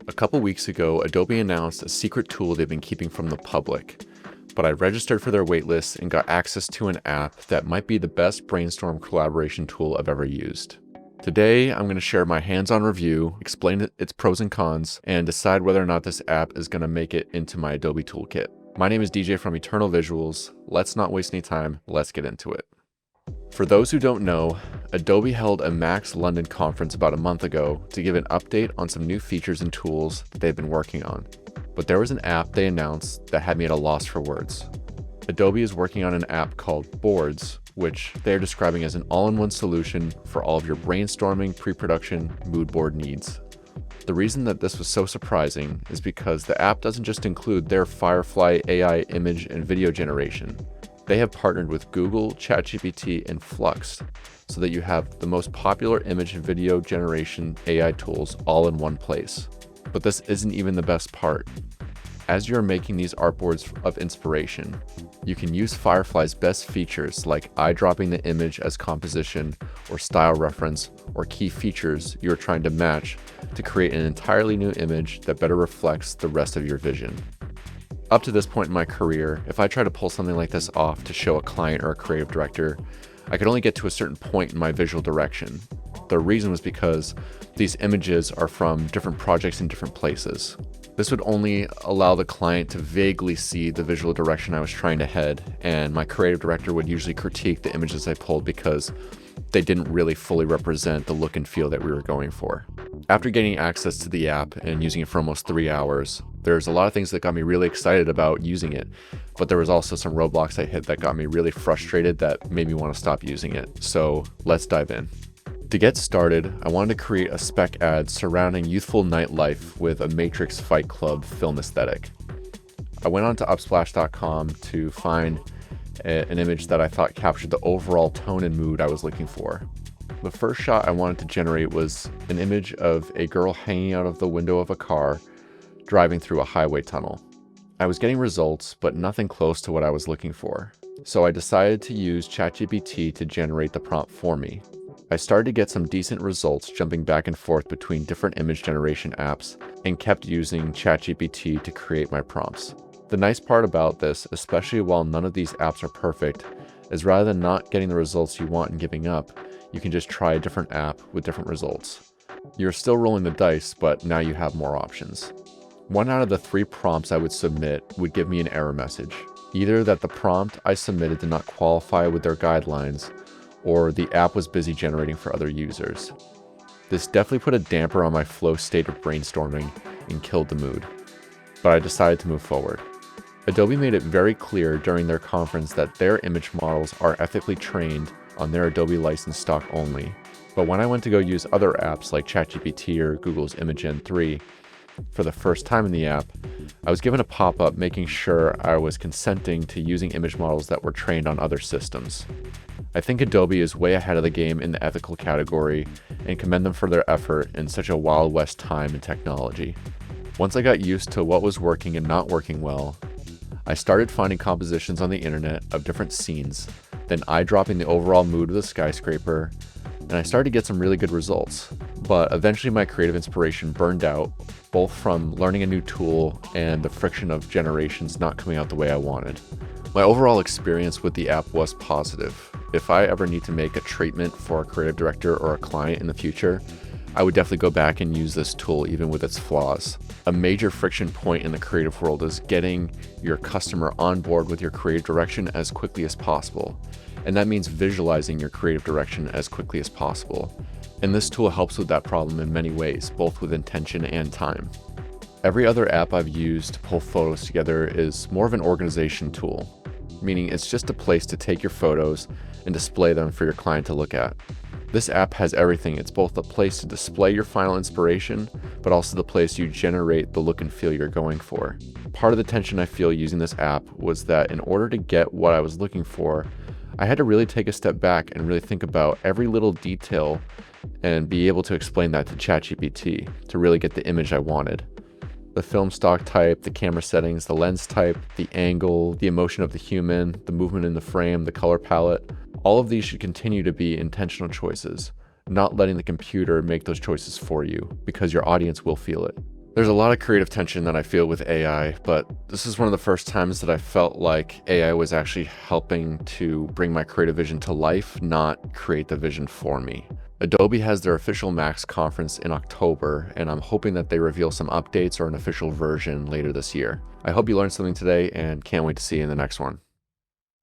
A couple weeks ago, Adobe announced a secret tool they've been keeping from the public, but I registered for their waitlist and got access to an app that might be the best brainstorm collaboration tool I've ever used. Today, I'm going to share my hands-on review, explain its pros and cons, and decide whether or not this app is going to make it into my Adobe toolkit. My name is DJ from Eternal Visuals. Let's not waste any time. Let's get into it. For those who don't know, Adobe held a Max London conference about a month ago to give an update on some new features and tools that they've been working on. But there was an app they announced that had me at a loss for words. Adobe is working on an app called Boards, which they are describing as an all-in-one solution for all of your brainstorming, pre-production, mood board needs. The reason that this was so surprising is because the app doesn't just include their Firefly AI image and video generation. They have partnered with Google, ChatGPT, and Flux so that you have the most popular image and video generation AI tools all in one place. But this isn't even the best part. As you're making these artboards of inspiration, you can use Firefly's best features like eyedropping the image as composition or style reference or key features you're trying to match to create an entirely new image that better reflects the rest of your vision. Up to this point in my career, if I try to pull something like this off to show a client or a creative director, I could only get to a certain point in my visual direction. The reason was because these images are from different projects in different places. This would only allow the client to vaguely see the visual direction I was trying to head, and my creative director would usually critique the images I pulled because they didn't really fully represent the look and feel that we were going for. After getting access to the app and using it for almost 3 hours, there's a lot of things that got me really excited about using it, but there was also some roadblocks I hit that got me really frustrated that made me want to stop using it. So let's dive in. To get started, I wanted to create a spec ad surrounding youthful nightlife with a Matrix Fight Club film aesthetic. I went on to Upsplash.com to find an image that I thought captured the overall tone and mood I was looking for. The first shot I wanted to generate was an image of a girl hanging out of the window of a car driving through a highway tunnel. I was getting results, but nothing close to what I was looking for. So I decided to use ChatGPT to generate the prompt for me. I started to get some decent results jumping back and forth between different image generation apps and kept using ChatGPT to create my prompts. The nice part about this, especially while none of these apps are perfect, is rather than not getting the results you want and giving up, you can just try a different app with different results. You're still rolling the dice, but now you have more options. 1 out of the 3 prompts I would submit would give me an error message, either that the prompt I submitted did not qualify with their guidelines, or the app was busy generating for other users. This definitely put a damper on my flow state of brainstorming and killed the mood, but I decided to move forward. Adobe made it very clear during their conference that their image models are ethically trained on their Adobe license stock only, but when I went to go use other apps like ChatGPT or Google's Imagen 3, for the first time in the app, I was given a pop-up making sure I was consenting to using image models that were trained on other systems. I think Adobe is way ahead of the game in the ethical category and commend them for their effort in such a Wild West time in technology. Once I got used to what was working and not working well, I started finding compositions on the internet of different scenes, then eyedropping the overall mood of the skyscraper, and I started to get some really good results. But eventually my creative inspiration burned out, both from learning a new tool and the friction of generations not coming out the way I wanted. My overall experience with the app was positive. If I ever need to make a treatment for a creative director or a client in the future, I would definitely go back and use this tool even with its flaws. A major friction point in the creative world is getting your customer on board with your creative direction as quickly as possible. And that means visualizing your creative direction as quickly as possible. And this tool helps with that problem in many ways, both with intention and time. Every other app I've used to pull photos together is more of an organization tool, meaning it's just a place to take your photos and display them for your client to look at. This app has everything. It's both a place to display your final inspiration, but also the place you generate the look and feel you're going for. Part of the tension I feel using this app was that in order to get what I was looking for, I had to really take a step back and really think about every little detail and be able to explain that to ChatGPT to really get the image I wanted. The film stock type, the camera settings, the lens type, the angle, the emotion of the human, the movement in the frame, the color palette. All of these should continue to be intentional choices, not letting the computer make those choices for you, because your audience will feel it. There's a lot of creative tension that I feel with AI, but this is one of the first times that I felt like AI was actually helping to bring my creative vision to life, not create the vision for me. Adobe has their official Max conference in October, and I'm hoping that they reveal some updates or an official version later this year. I hope you learned something today and can't wait to see you in the next one.